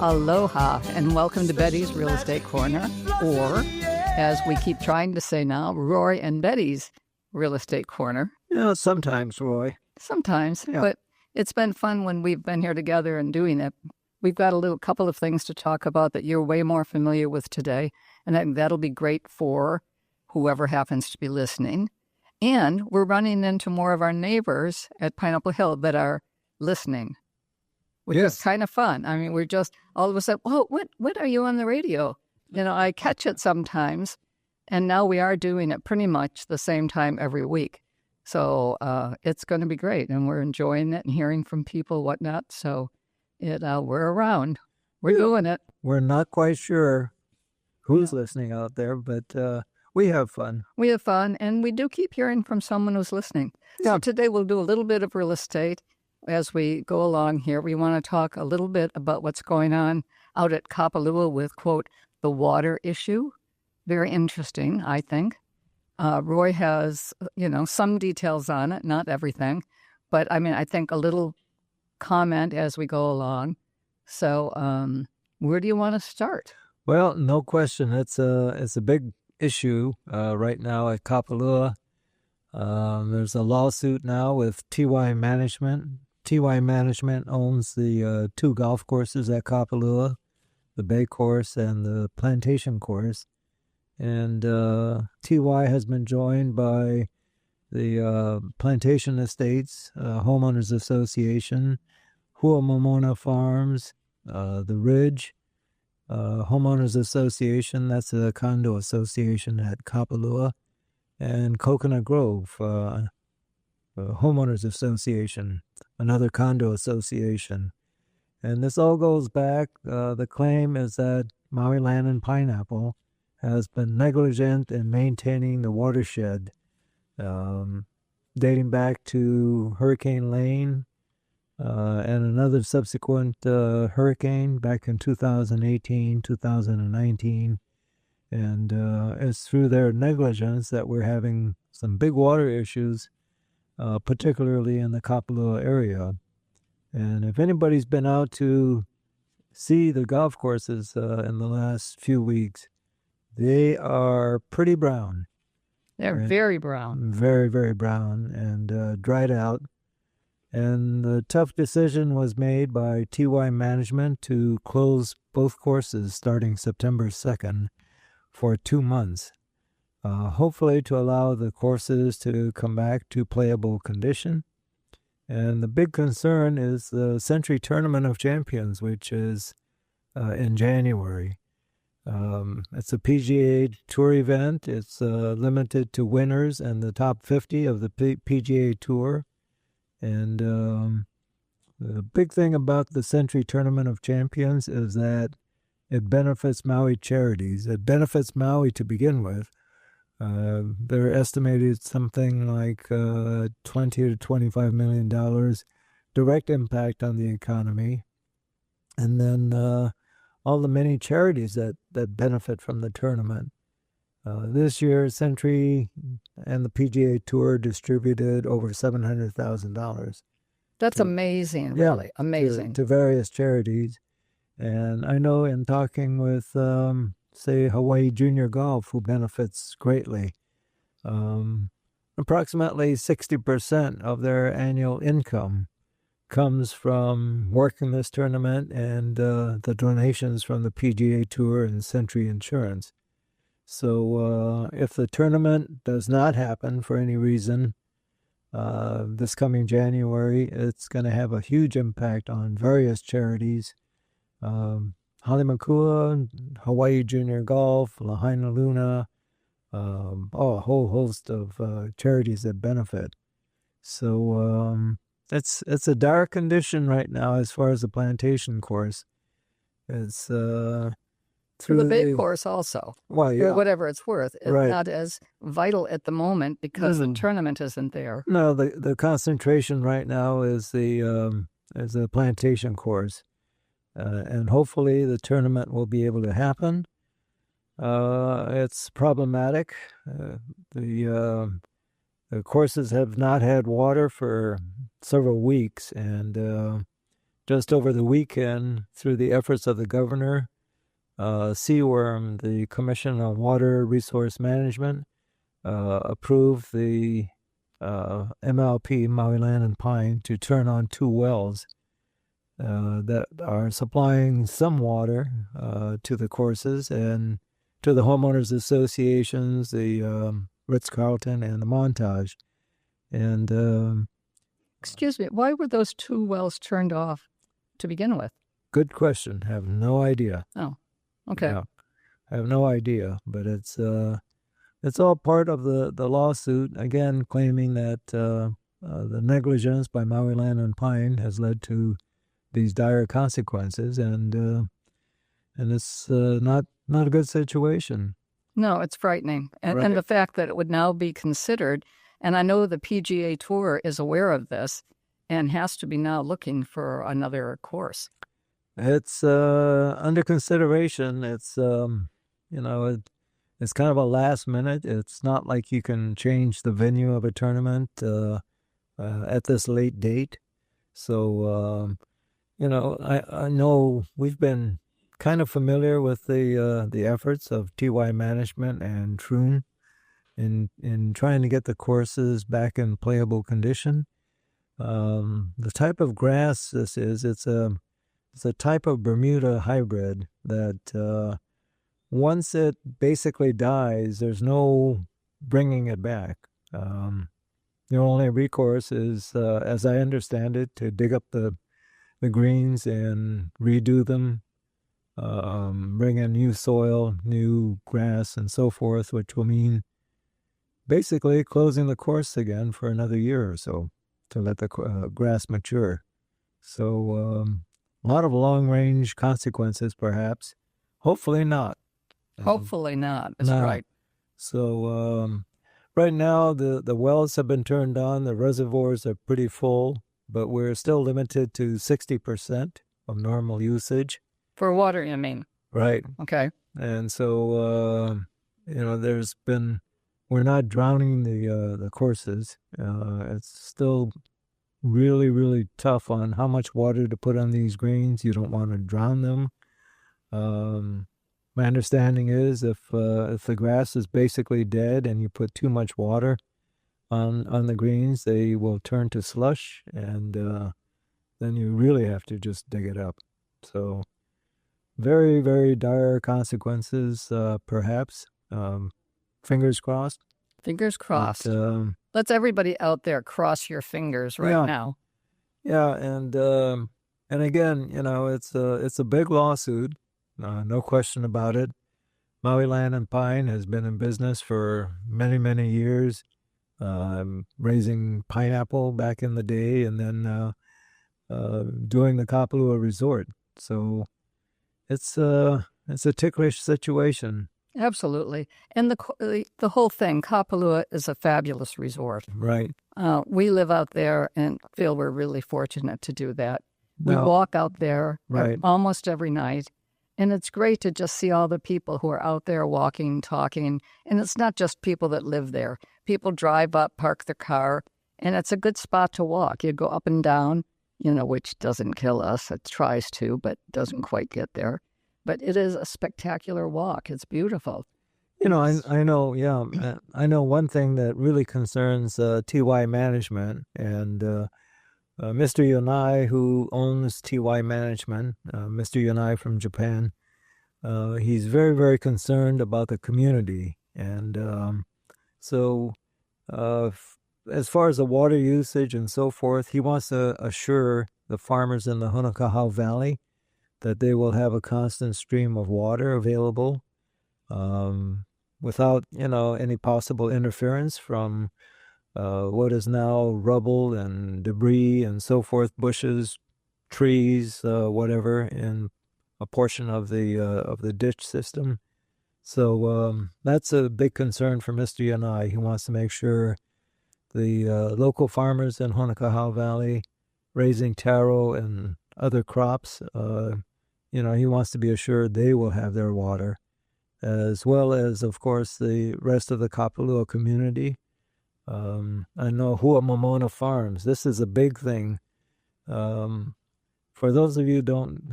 Aloha, and welcome to Betty's Real Estate Corner, or as we keep trying to say now, Roy and Betty's Real Estate Corner. Yeah, sometimes, Roy. Sometimes, Yeah. but it's been fun when we've been here together and doing it. We've got a couple of things to talk about that you're way more familiar with today, and I think that'll be great for whoever happens to be listening. And we're running into more of our neighbors at Pineapple Hill that are listening, which is kind of fun. I mean, we're just all of a sudden, oh, what are you on the radio? You know, I catch it sometimes, and now we are doing it pretty much the same time every week. So it's going to be great, and we're enjoying it and hearing from people, whatnot. So we're around. We're doing it. We're not quite sure who's listening out there, but we have fun. We have fun, and we do keep hearing from someone who's listening. Yeah. So today we'll do a little bit of real estate as we go along here. We want to talk a little bit about what's going on out at Kapalua with, quote, the water issue. Very interesting, I think. Roy has, some details on it, not everything. But, I mean, I think a little comment as we go along. So where do you want to start? Well, no question. It's a big issue right now at Kapalua. There's a lawsuit now with TY Management. TY Management owns the two golf courses at Kapalua, the Bay Course and the Plantation Course. And TY has been joined by the Plantation Estates, Homeowners Association, Huamamona Farms, the Ridge, Homeowners Association, that's a condo association at Kapalua, and Coconut Grove, Homeowners Association, another condo association. And this all goes back, the claim is that Maui Land Pineapple has been negligent in maintaining the watershed, dating back to Hurricane Lane and another subsequent hurricane back in 2018, 2019. And it's through their negligence that we're having some big water issues, particularly in the Kapalua area. And if anybody's been out to see the golf courses in the last few weeks, they are pretty brown. They're very brown. Very, very brown and dried out. And the tough decision was made by TY Management to close both courses starting September 2nd for 2 months, hopefully to allow the courses to come back to playable condition. And the big concern is the Sentry Tournament of Champions, which is in January. It's a PGA Tour event. It's limited to winners and the top 50 of the PGA Tour. And the big thing about the Sentry Tournament of Champions is that it benefits Maui charities. It benefits Maui to begin with. They're estimated something like $20 to $25 million direct impact on the economy. And then all the many charities that benefit from the tournament. This year, Sentry and the PGA Tour distributed over $700,000. That's amazing, really, amazing. To various charities. And I know in talking with, say, Hawaii Junior Golf, who benefits greatly, approximately 60% of their annual income comes from working this tournament and the donations from the PGA Tour and Sentry Insurance. So if the tournament does not happen for any reason this coming January, it's going to have a huge impact on various charities. Halemakua, Hawaii Junior Golf, Lahaina Luna, a whole host of charities that benefit. So it's a dire condition right now as far as the Plantation Course. It's through the Bay Course also. Well, yeah. For whatever it's worth. It's right. not as vital at the moment because the tournament isn't there. No, the concentration right now is the Plantation Course. And hopefully the tournament will be able to happen. It's problematic. The courses have not had water for several weeks, and just over the weekend, through the efforts of the governor, CWRM, the Commission on Water Resource Management, approved the MLP, Maui Land and Pine, to turn on 2 wells that are supplying some water to the courses and to the homeowners associations, the Ritz-Carlton and the Montage. And excuse me, why were those 2 wells turned off to begin with? good question. Have no idea. Oh, okay. Yeah, I have no idea, but it's all part of the lawsuit, again, claiming that the negligence by Maui Land and Pine has led to these dire consequences, and it's not a good situation. No, it's frightening. And, Right. and the fact that it would now be considered, and I know the PGA Tour is aware of this and has to be now looking for another course. It's under consideration. It's it's kind of a last minute. It's not like you can change the venue of a tournament at this late date. So I know we've been kind of familiar with the efforts of TY management and Troon in trying to get the courses back in playable condition. The type of grass this is, it's a type of Bermuda hybrid that once it basically dies, there's no bringing it back. The only recourse is, as I understand it, to dig up the greens and redo them, bring in new soil, new grass, and so forth, which will mean basically closing the course again for another year or so to let the grass mature. So a lot of long-range consequences, perhaps. Hopefully not. Hopefully not. That's No. right. So right now, the wells have been turned on. The reservoirs are pretty full, but we're still limited to 60% of normal usage. For water, you mean? Right. Okay. And so, we're not drowning the courses. It's still really, really tough on how much water to put on these greens. You don't want to drown them. My understanding is if the grass is basically dead and you put too much water on the greens, they will turn to slush, and then you really have to just dig it up. So very, very dire consequences, perhaps. Fingers crossed. Fingers crossed. But, Let's everybody out there cross your fingers right Yeah. now. yeah, and again, it's a big lawsuit. No question about it. Maui Land and Pine has been in business for many, many years, raising pineapple back in the day, and then doing the Kapalua resort. So it's a ticklish situation. Absolutely. And the whole thing, Kapalua is a fabulous resort. Right. We live out there and feel we're really fortunate to do that. We Now- walk out there Right. almost every night. And it's great to just see all the people who are out there walking, talking. And it's not just people that live there. People drive up, park their car, and it's a good spot to walk. You go up and down, which doesn't kill us. It tries to, but doesn't quite get there. But it is a spectacular walk. It's beautiful. I know, yeah. I know one thing that really concerns TY management, and Mr. Yonai, who owns TY Management, Mr. Yonai from Japan, he's very, very concerned about the community. And so as far as the water usage and so forth, he wants to assure the farmers in the Honokahau Valley that they will have a constant stream of water available without, any possible interference from what is now rubble and debris and so forth, bushes, trees, whatever, in a portion of the ditch system. So that's a big concern for Mr. Yanai. He wants to make sure the local farmers in Honokahau Valley raising taro and other crops, he wants to be assured they will have their water, as well as, of course, the rest of the Kapalua community. I know Huamamona Farms. This is a big thing For those of you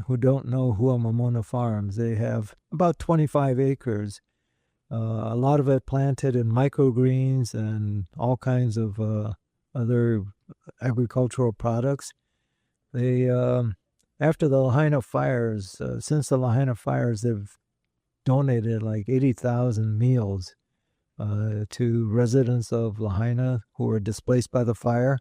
who don't know Huamamona Farms, they have about 25 acres, a lot of it planted in microgreens and all kinds of other agricultural products. They, after the Lahaina fires, since the Lahaina fires, they've donated like 80,000 meals to residents of Lahaina who were displaced by the fire.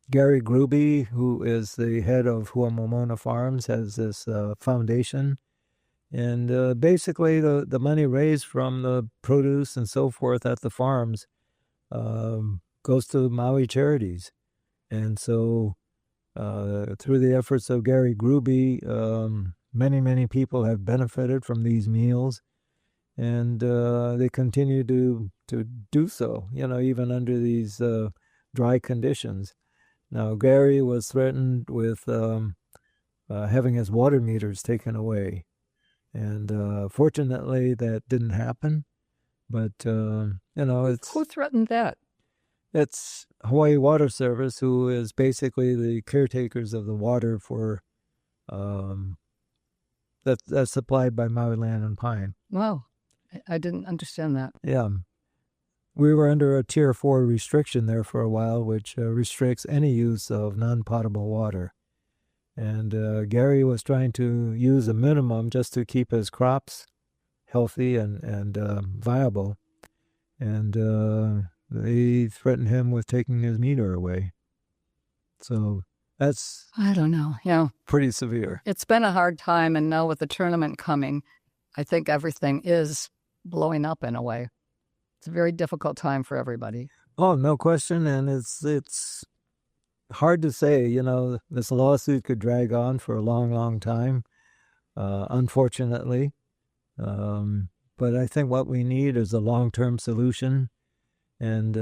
Gary Gruby, who is the head of Huamamona Farms, has this foundation. And basically the money raised from the produce and so forth at the farms goes to Maui charities. And so through the efforts of Gary Gruby, many, many people have benefited from these meals. And they continue to do so, even under these dry conditions. Now, Gary was threatened with having his water meters taken away. And fortunately, that didn't happen. But, it's... Who threatened that? It's Hawaii Water Service, who is basically the caretakers of the water for that's supplied by Maui Land and Pine. Wow. I didn't understand that. Yeah. We were under a Tier 4 restriction there for a while, which restricts any use of non-potable water. And Gary was trying to use a minimum just to keep his crops healthy and viable. And they threatened him with taking his meter away. So that's... I don't know. Yeah. Pretty severe. It's been a hard time, and now with the tournament coming, I think everything is blowing up in a way. It's a very difficult time for everybody. Oh, no question. And it's hard to say, this lawsuit could drag on for a long, long time, unfortunately. But I think what we need is a long-term solution. And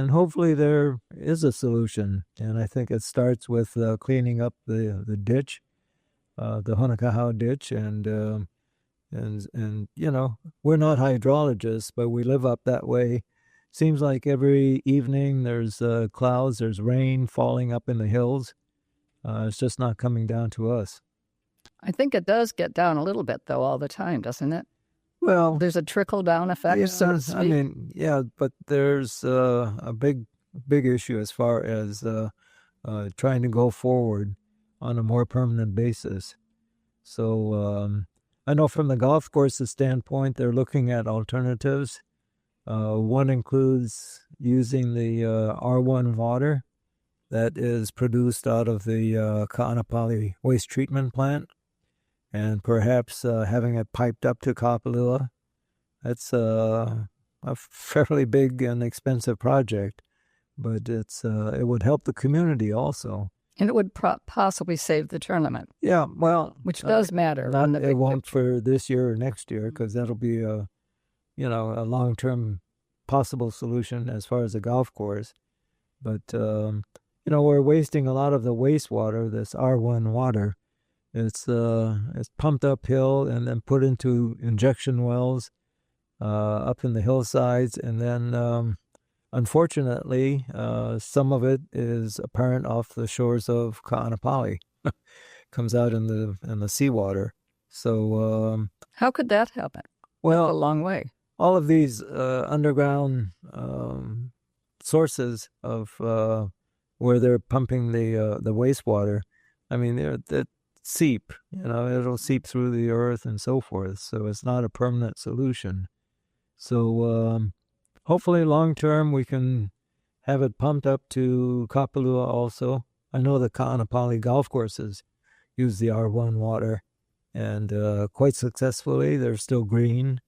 hopefully there is a solution. And I think it starts with cleaning up the ditch, the Honokahau ditch. And we're not hydrologists, but we live up that way. Seems like every evening there's clouds, there's rain falling up in the hills. It's just not coming down to us. I think it does get down a little bit, though, all the time, doesn't it? Well, there's a trickle-down effect, so to speak. But there's a big issue as far as trying to go forward on a more permanent basis. So I know from the golf course's standpoint, they're looking at alternatives. One includes using the R1 water that is produced out of the Ka'anapali waste treatment plant, and perhaps having it piped up to Kapalua. That's a fairly big and expensive project, but it would help the community also. And it would possibly save the tournament. Yeah, well... Which does matter. It won't for this year or next year, because that'll be a long-term possible solution as far as the golf course. But, we're wasting a lot of the wastewater, this R1 water. It's pumped uphill and then put into injection wells up in the hillsides. And then, unfortunately, some of it is apparent off the shores of Ka'anapali. Comes out in the seawater. So how could that happen? Well, that's a long way. All of these underground sources of where they're pumping the wastewater, I mean, they seep. It'll seep through the earth and so forth. So it's not a permanent solution. So hopefully, long term, we can have it pumped up to Kapalua also. I know the Ka'anapali golf courses use the R1 water, and quite successfully. They're still green,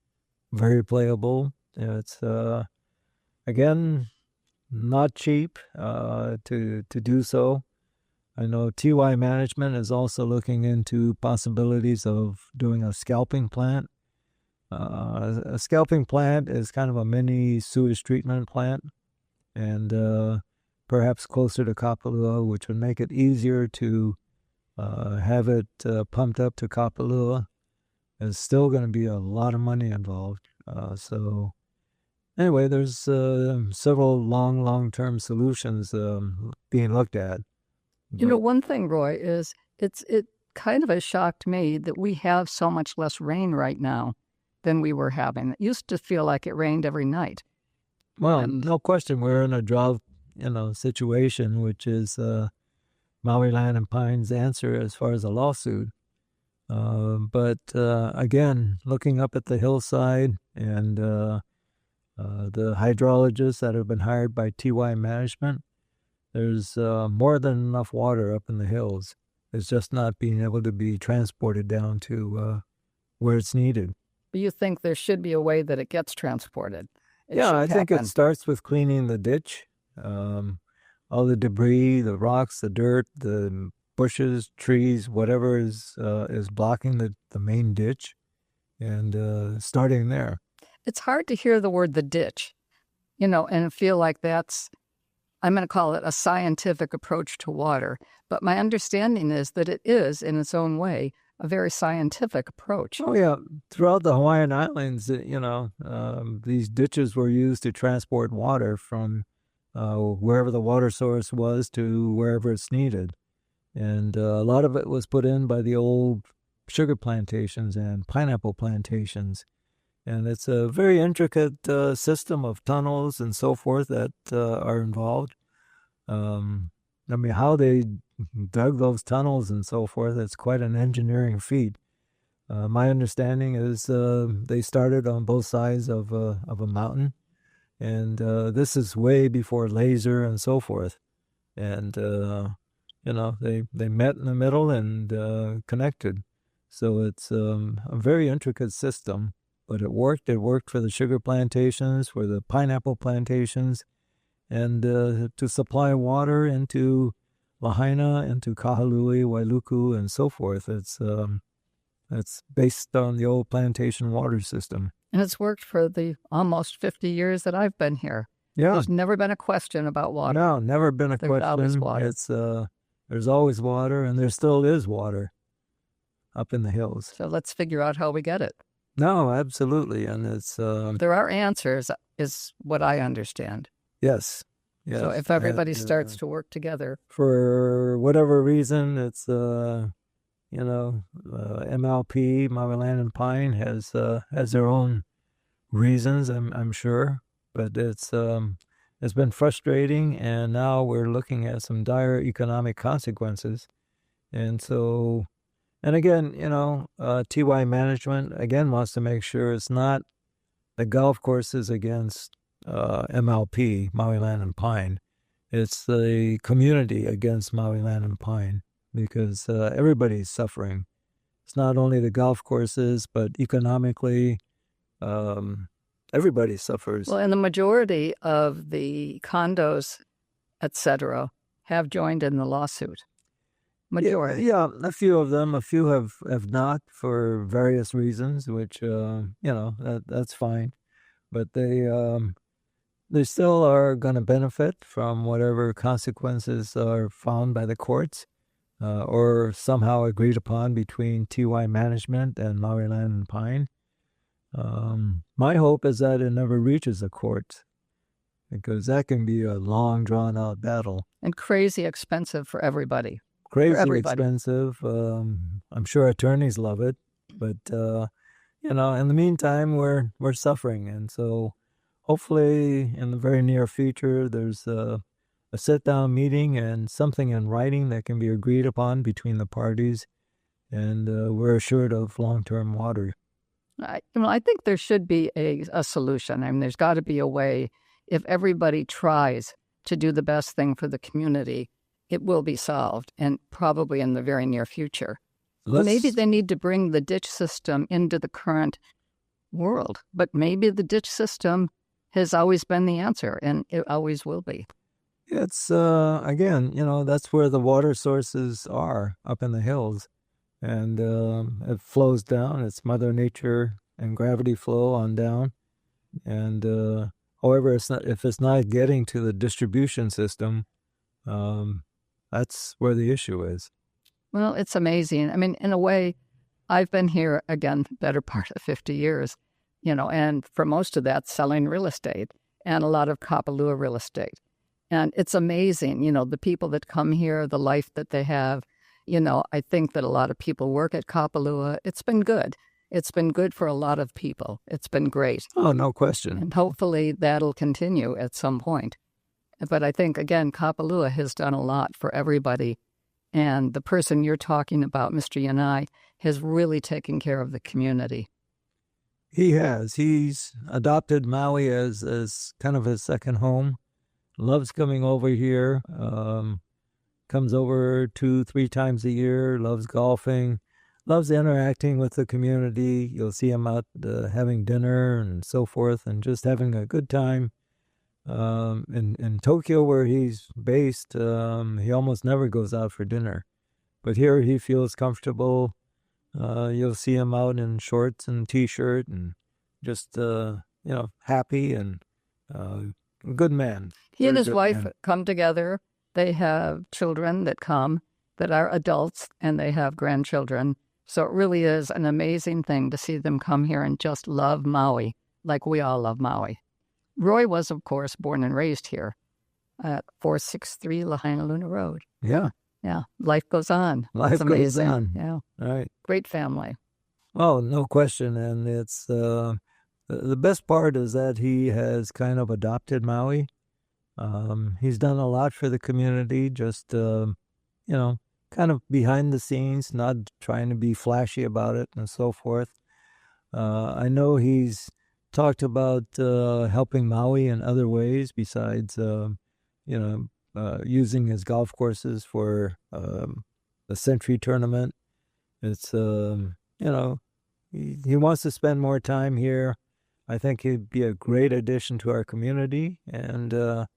very playable. It's, again, not cheap to do so. I know TY Management is also looking into possibilities of doing a scalping plant. A scalping plant is kind of a mini sewage treatment plant, and perhaps closer to Kapalua, which would make it easier to have it pumped up to Kapalua. There's still going to be a lot of money involved. So anyway, there's several long-term solutions being looked at. You know, one thing, Roy, is it kind of has shocked me that we have so much less rain right now than we were having. It used to feel like it rained every night. Well, no question, we're in a drought, situation, which is Maui Land and Pine's answer as far as a lawsuit. But again, looking up at the hillside and the hydrologists that have been hired by TY management, there's more than enough water up in the hills. It's just not being able to be transported down to where it's needed. But you think there should be a way that it gets transported? I think it starts with cleaning the ditch. All the debris, the rocks, the dirt, the bushes, trees, whatever is blocking the main ditch, and starting there. It's hard to hear the word the ditch, and feel like that's, I'm going to call it a scientific approach to water. But my understanding is that it is, in its own way, a very scientific approach. Oh, yeah. Throughout the Hawaiian Islands, these ditches were used to transport water from wherever the water source was to wherever it's needed. And a lot of it was put in by the old sugar plantations and pineapple plantations. And it's a very intricate system of tunnels and so forth that are involved. How they dug those tunnels and so forth, it's quite an engineering feat. My understanding is they started on both sides of a mountain. And this is way before laser and so forth. And, they met in the middle and connected. So it's a very intricate system. But it worked. It worked for the sugar plantations, for the pineapple plantations, and to supply water into Lahaina, into Kahului, Wailuku, and so forth. It's based on the old plantation water system. And it's worked for the almost 50 years that I've been here. Yeah. There's never been a question about water. No, never been a question. Always water. It's there's always water, and there still is water up in the hills. So let's figure out how we get it. No, absolutely, and it's there are answers, is what I understand. Yes. So if everybody starts to work together, for whatever reason, it's MLP, Maui Land and Pine has their own reasons, I'm sure, but it's been frustrating, and now we're looking at some dire economic consequences, and so. And again, TY management, again, wants to make sure it's not the golf courses against MLP, Maui Land and Pine. It's the community against Maui Land and Pine because everybody's suffering. It's not only the golf courses, but economically, everybody suffers. Well, and the majority of the condos, et cetera, have joined in the lawsuit. Majority. Yeah, a few of them. A few have not for various reasons, which that's fine. But they still are going to benefit from whatever consequences are found by the courts or somehow agreed upon between TY management and Maui Land and Pine. My hope is that it never reaches the courts because that can be a long, drawn-out battle. And crazy expensive for everybody. Crazy expensive. I'm sure attorneys love it, but in the meantime, we're suffering, and so hopefully, in the very near future, there's a sit-down meeting and something in writing that can be agreed upon between the parties, and we're assured of long-term water. I think there should be a solution. I mean, there's got to be a way. If everybody tries to do the best thing for the community, it will be solved, and probably in the very near future. Maybe they need to bring the ditch system into the current world, but maybe the ditch system has always been the answer, and it always will be. It's, again, that's where the water sources are, up in the hills, and it flows down. It's Mother Nature and gravity flow on down, and however, if it's not getting to the distribution system, that's where the issue is. Well, it's amazing. I mean, in a way, I've been here, again, better part of 50 years, and for most of that, selling real estate and a lot of Kapalua real estate. And it's amazing, the people that come here, the life that they have. I think that a lot of people work at Kapalua. It's been good. It's been good for a lot of people. It's been great. Oh, no question. And hopefully that'll continue at some point. But I think, again, Kapalua has done a lot for everybody. And the person you're talking about, Mr. Yanai, has really taken care of the community. He has. He's adopted Maui as kind of his second home. Loves coming over here. Comes over 2-3 times a year. Loves golfing. Loves interacting with the community. You'll see him out having dinner and so forth, and just having a good time. In Tokyo, where he's based, he almost never goes out for dinner. But here he feels comfortable. You'll see him out in shorts and T-shirt and just, happy and a good man. He and his wife come together. They have children that come that are adults, and they have grandchildren. So it really is an amazing thing to see them come here and just love Maui like we all love Maui. Roy was, of course, born and raised here at 463 Lahaina Luna Road. Yeah. Yeah. Life goes on. Life goes on. Yeah. All right. Great family. Oh, no question. And it's the best part is that he has kind of adopted Maui. He's done a lot for the community, just, kind of behind the scenes, not trying to be flashy about it and so forth. I know he's talked about helping Maui in other ways besides, using his golf courses for the Sentry Tournament. It's, he wants to spend more time here. I think he'd be a great addition to our community, and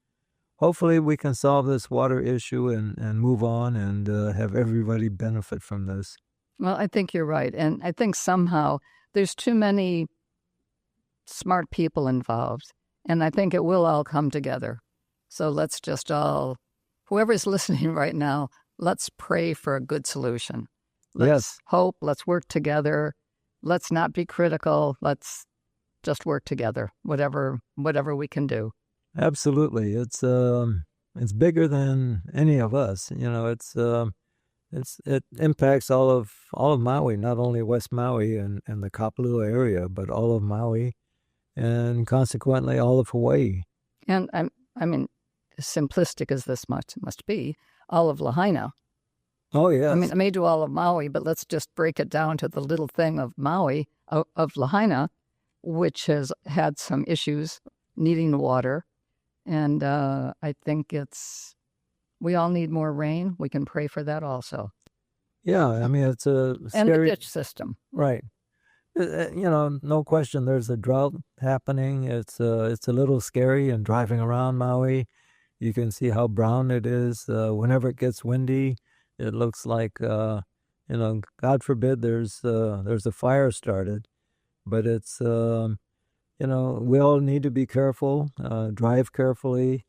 hopefully we can solve this water issue and move on and have everybody benefit from this. Well, I think you're right. And I think somehow there's too many smart people involved, and I think it will all come together. So let's just all, whoever's listening right now, let's pray for a good solution. Let's hope, let's work together. Let's not be critical. Let's just work together, whatever we can do. Absolutely. It's bigger than any of us. It impacts all of Maui, not only West Maui and the Kapalua area, but all of Maui, and consequently all of Hawaii. And I mean, as simplistic as this must be, all of Lahaina. Oh, yes. I mean, I may do all of Maui, but let's just break it down to the little thing of Maui, of Lahaina, which has had some issues needing water. And I think we all need more rain. We can pray for that also. Yeah, I mean, it's a scary... And the ditch system. Right. No question there's a drought happening. It's a little scary, and driving around Maui, you can see how brown it is. Whenever it gets windy, it looks like, God forbid there's a fire started. But it's, we all need to be careful, drive carefully,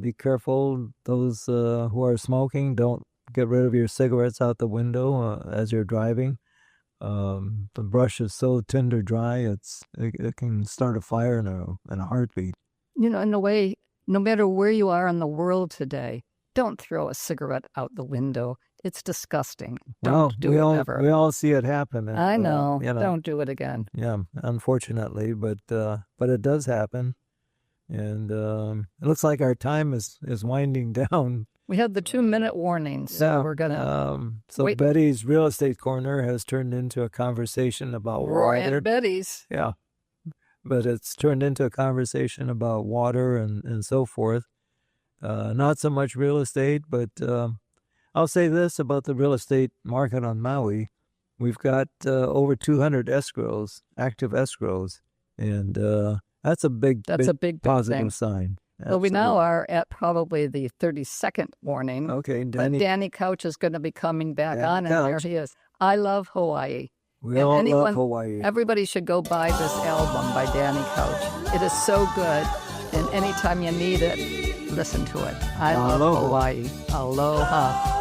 be careful. Those who are smoking, don't get rid of your cigarettes out the window as you're driving. The brush is so tinder dry, it can start a fire in a heartbeat. In a way, no matter where you are in the world today, don't throw a cigarette out the window. It's disgusting. Don't do it ever. We all see it happen. I know. Don't do it again. Yeah, unfortunately, but it does happen, and it looks like our time is winding down. We had the 2-minute warnings. So we're gonna. Wait. Betty's Real Estate Corner has turned into a conversation about water. And Betty's. Yeah, but it's turned into a conversation about water and so forth. Not so much real estate, but I'll say this about the real estate market on Maui. We've got over 200 escrows, active escrows, and that's a big positive sign. Absolutely. Well, we now are at probably the 32nd warning. Okay, Danny Couch is going to be coming back on, and there he is. I love Hawaii. We all love Hawaii. Everybody should go buy this album by Danny Couch. It is so good, and anytime you need it, listen to it. I love Hawaii. Aloha.